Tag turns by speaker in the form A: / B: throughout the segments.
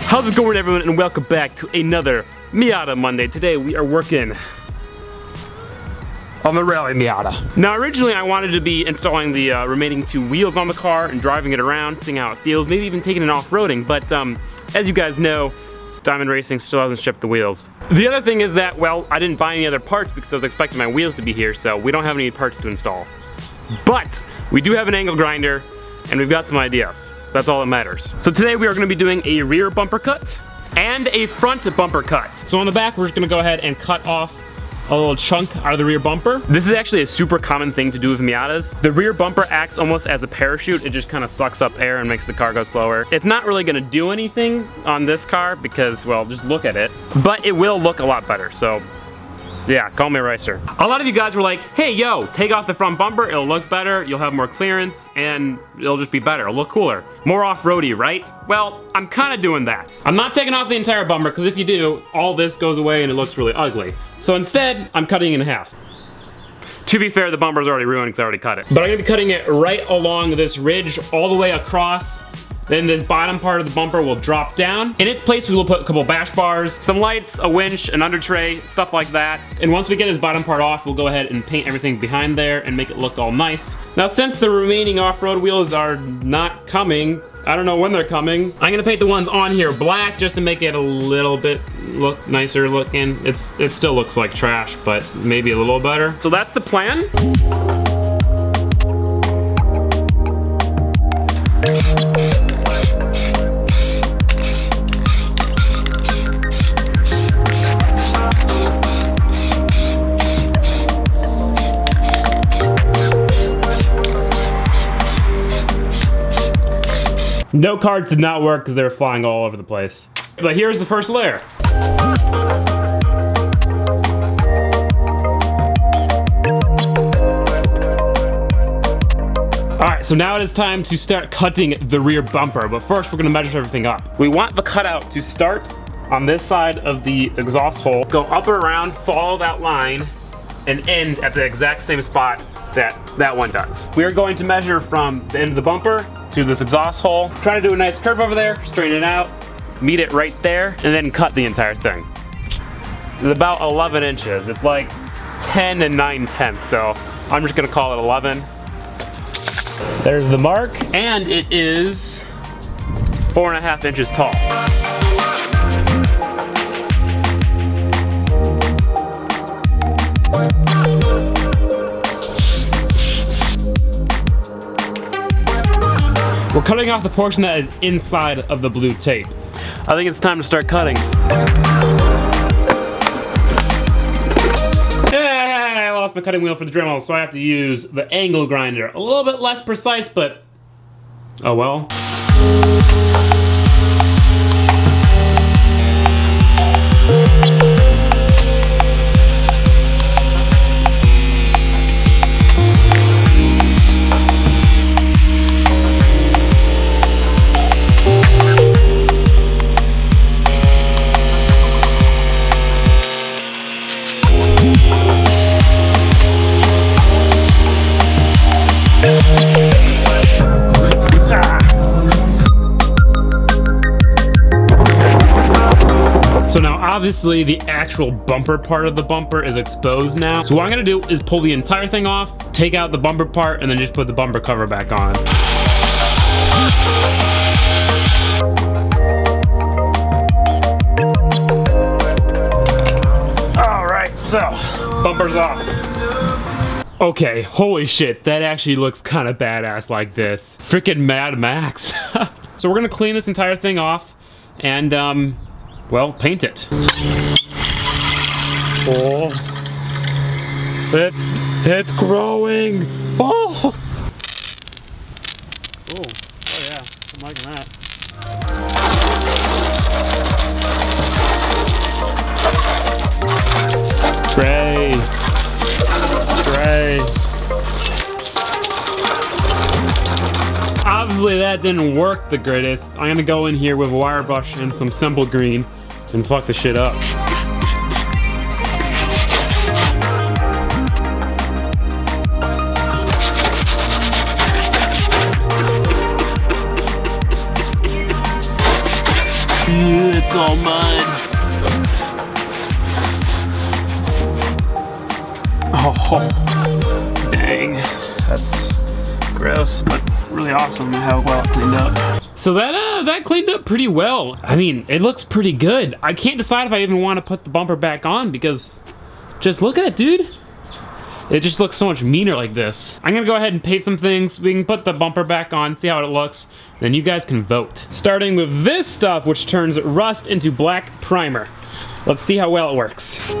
A: How's it going, everyone, and welcome back to another Miata Monday. Today we are working on the Rally Miata. Now originally I wanted to be installing the remaining two wheels on the car and driving it around, seeing how it feels, maybe even taking it off-roading, but as you guys know, Diamond Racing still hasn't shipped the wheels. The other thing is that, well, I didn't buy any other parts because I was expecting my wheels to be here, so we don't have any parts to install. But we do have an angle grinder, and we've got some ideas. That's all that matters. So today we are going to be doing a rear bumper cut and a front bumper cut. So on the back, we're just going to go ahead and cut off a little chunk out of the rear bumper. This is actually a super common thing to do with Miatas. The rear bumper acts almost as a parachute. It just kind of sucks up air and makes the car go slower. It's not really going to do anything on this car because, well, just look at it. But it will look a lot better, so yeah, call me a racer. A lot of you guys were like, hey, yo, take off the front bumper, it'll look better, you'll have more clearance, and it'll just be better, it'll look cooler. More off-roady, right? Well, I'm kind of doing that. I'm not taking off the entire bumper, because if you do, all this goes away and it looks really ugly. So instead, I'm cutting it in half. To be fair, the bumper's already ruined because I already cut it. But I'm gonna be cutting it right along this ridge, all the way across. Then this bottom part of the bumper will drop down. In its place, we will put a couple bash bars, some lights, a winch, an under tray, stuff like that. And once we get this bottom part off, we'll go ahead and paint everything behind there and make it look all nice. Now, since the remaining off-road wheels are not coming, I don't know when they're coming, I'm gonna paint the ones on here black just to make it a little bit look nicer looking. It still looks like trash, but maybe a little better. So that's the plan. No cards did not work because they were flying all over the place. But here's the first layer. Alright, so now it is time to start cutting the rear bumper, but first we're gonna measure everything up. We want the cutout to start on this side of the exhaust hole, go up and around, follow that line, and end at the exact same spot that one does. We are going to measure from the end of the bumper to this exhaust hole. Try to do a nice curve over there, straighten it out, meet it right there, and then cut the entire thing. It's about 11 inches. It's like 10 and 9/10, so I'm just gonna call it 11. There's the mark, and it is 4.5 inches tall. We're cutting off the portion that is inside of the blue tape. I think it's time to start cutting. Hey, I lost my cutting wheel for the Dremel, so I have to use the angle grinder. A little bit less precise, but oh well. So now obviously the actual bumper part of the bumper is exposed now. So what I'm gonna do is pull the entire thing off, take out the bumper part, and then just put the bumper cover back on. All right, so bumper's off. Okay, holy shit, that actually looks kind of badass like this. Freaking Mad Max. So we're gonna clean this entire thing off and well, paint it. Oh, it's growing. Oh, oh yeah, I'm liking that. Spray. Obviously that didn't work the greatest. I'm gonna go in here with a wire brush and some simple green and fuck the shit up. It's all mud. Oh, dang. That's gross, but really awesome how well it cleaned up. So that cleaned up pretty well. I mean, it looks pretty good. I can't decide if I even want to put the bumper back on because just look at it, dude. It just looks so much meaner like this. I'm gonna go ahead and paint some things. We can put the bumper back on, see how it looks. Then you guys can vote. Starting with this stuff, which turns rust into black primer. Let's see how well it works.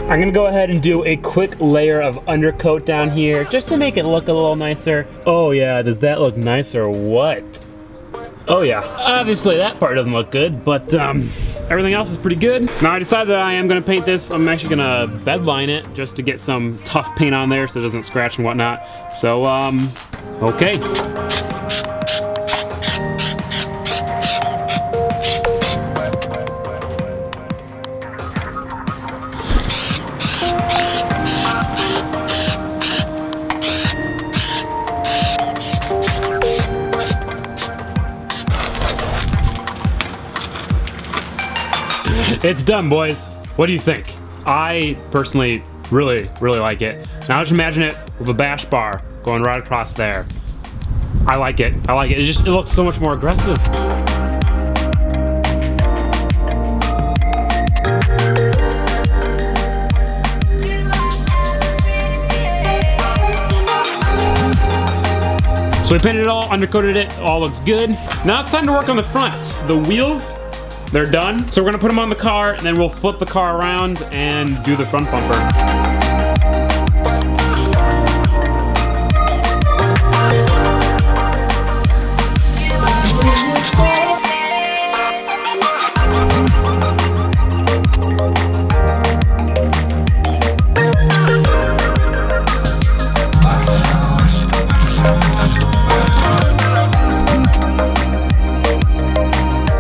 A: I'm gonna go ahead and do a quick layer of undercoat down here just to make it look a little nicer. Oh yeah, does that look nice or what? Oh yeah, obviously that part doesn't look good, but everything else is pretty good. Now I decided that I am gonna paint this. I'm actually gonna bed line it just to get some tough paint on there so it doesn't scratch and whatnot. So, okay. It's done, boys. What do you think? I personally really like it. Now just imagine it with a bash bar going right across there. I like it. I like it. It looks so much more aggressive. So we painted it all, undercoated it, all looks good. Now it's time to work on the front. The wheels, they're done. So we're gonna put them on the car and then we'll flip the car around and do the front bumper.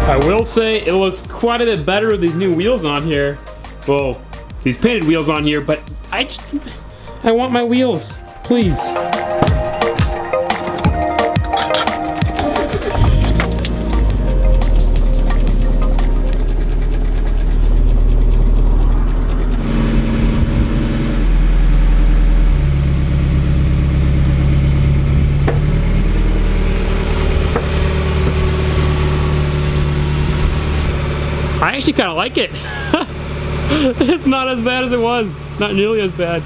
A: I will say it looks quite a bit better with these new wheels on here. Well, these painted wheels on here, but I want my wheels, please. I actually kind of like it. It's not as bad as it was. Not nearly as bad.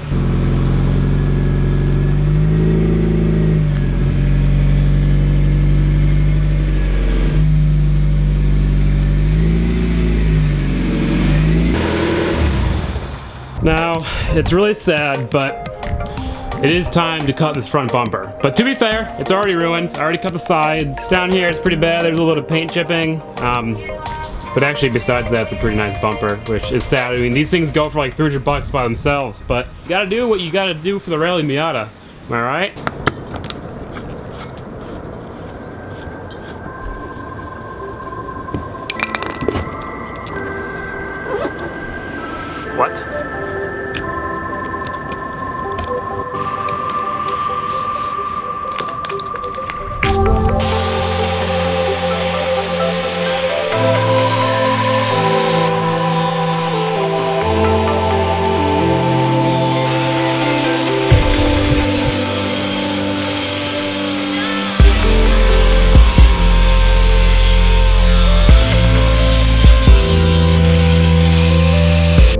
A: Now, it's really sad, but it is time to cut this front bumper. But to be fair, it's already ruined. I already cut the sides. Down here, it's pretty bad. There's a little paint chipping. But actually, besides that, it's a pretty nice bumper, which is sad. I mean, these things go for like 300 bucks by themselves, but you gotta do what you gotta do for the Rally Miata. Am I right? What?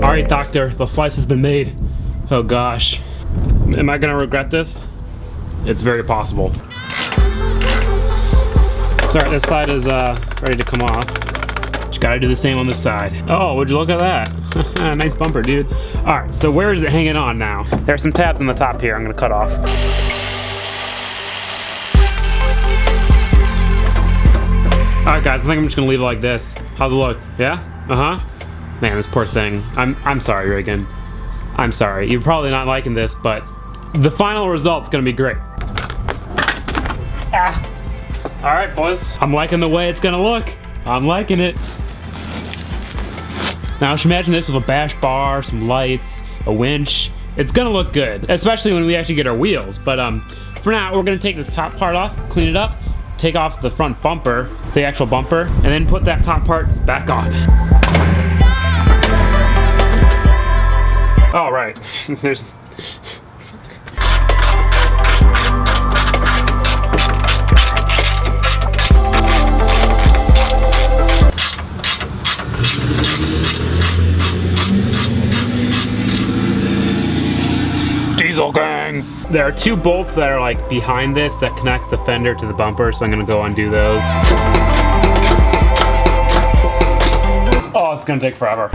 A: Alright, doctor, the slice has been made. Oh gosh. Am I gonna regret this? It's very possible. Sorry, this side is ready to come off. Just gotta do the same on this side. Oh, would you look at that? Nice bumper, dude. Alright, so where is it hanging on now? There's some tabs on the top here I'm gonna cut off. Alright guys, I think I'm just gonna leave it like this. How's it look? Yeah? Uh-huh. Man, this poor thing. I'm sorry, Reagan. I'm sorry. You're probably not liking this, but the final result's gonna be great. All right, boys. I'm liking the way it's gonna look. I'm liking it. Now, just imagine this with a bash bar, some lights, a winch. It's gonna look good, especially when we actually get our wheels. But for now, we're gonna take this top part off, clean it up, take off the front bumper, the actual bumper, and then put that top part back on. All right, there's. Diesel gang! There are 2 bolts that are like behind this that connect the fender to the bumper, so I'm gonna go undo those. Oh, it's gonna take forever.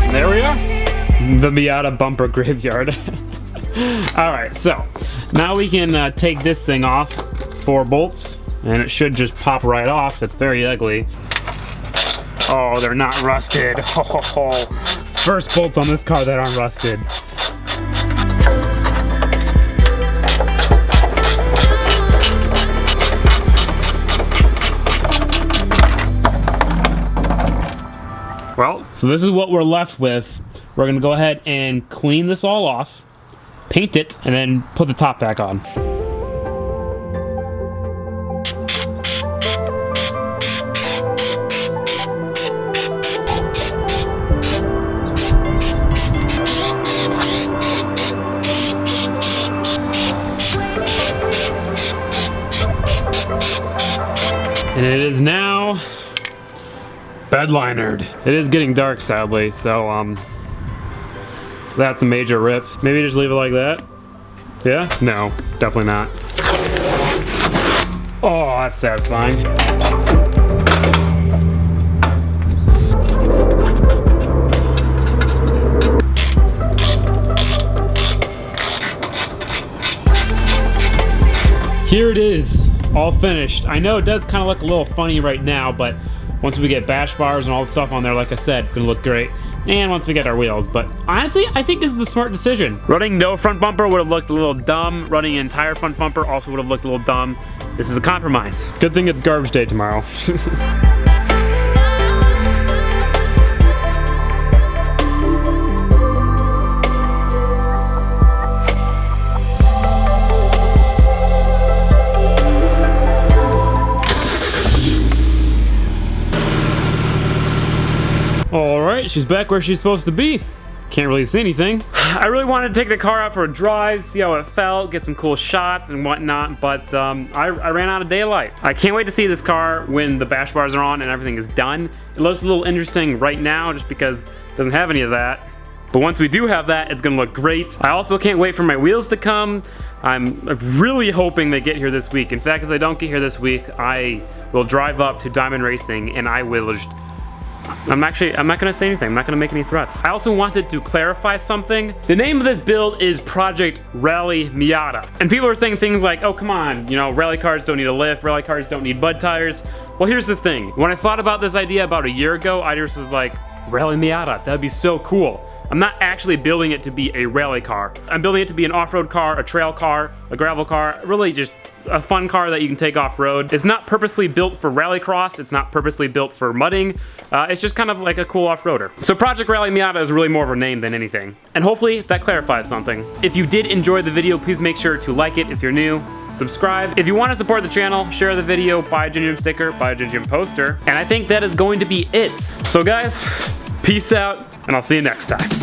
A: And there we are. The Miata bumper graveyard. Alright, so now we can take this thing off, 4 bolts, and it should just pop right off. It's very ugly. Oh, they're not rusted. Ho, ho, ho. First bolts on this car that aren't rusted. Well, so this is what we're left with. We're gonna go ahead and clean this all off, paint it, and then put the top back on. And it is now bedlinered. It is getting dark, sadly, so that's a major rip. Maybe just leave it like that? Yeah? No, definitely not. Oh, that's satisfying. Here it is, all finished. I know it does kind of look a little funny right now, but once we get bash bars and all the stuff on there, like I said, it's gonna look great. And once we get our wheels, but honestly, I think this is the smart decision. Running no front bumper would have looked a little dumb. Running an entire front bumper also would have looked a little dumb. This is a compromise. Good thing it's garbage day tomorrow. Alright, she's back where she's supposed to be. Can't really see anything. I really wanted to take the car out for a drive, see how it felt, get some cool shots and whatnot, but I ran out of daylight. I can't wait to see this car when the bash bars are on and everything is done. It looks a little interesting right now just because it doesn't have any of that. But once we do have that, it's gonna look great. I also can't wait for my wheels to come. I'm really hoping they get here this week. In fact, if they don't get here this week, I will drive up to Diamond Racing and I will just I'm not gonna say anything. I'm not gonna make any threats. I also wanted to clarify something. The name of this build is Project Rally Miata. And people are saying things like, oh, come on, you know, rally cars don't need a lift, rally cars don't need bud tires. Well, here's the thing. When I thought about this idea about a year ago, I just was like, Rally Miata, that'd be so cool. I'm not actually building it to be a rally car. I'm building it to be an off-road car, a trail car, a gravel car, really just a fun car that you can take off-road. It's not purposely built for rallycross. It's not purposely built for mudding. It's just kind of like a cool off-roader. So Project Rally Miata is really more of a name than anything. And hopefully that clarifies something. If you did enjoy the video, please make sure to like it if you're new. Subscribe. If you want to support the channel, share the video, buy a Gingium sticker, buy a Gingium poster. And I think that is going to be it. So guys, peace out, and I'll see you next time.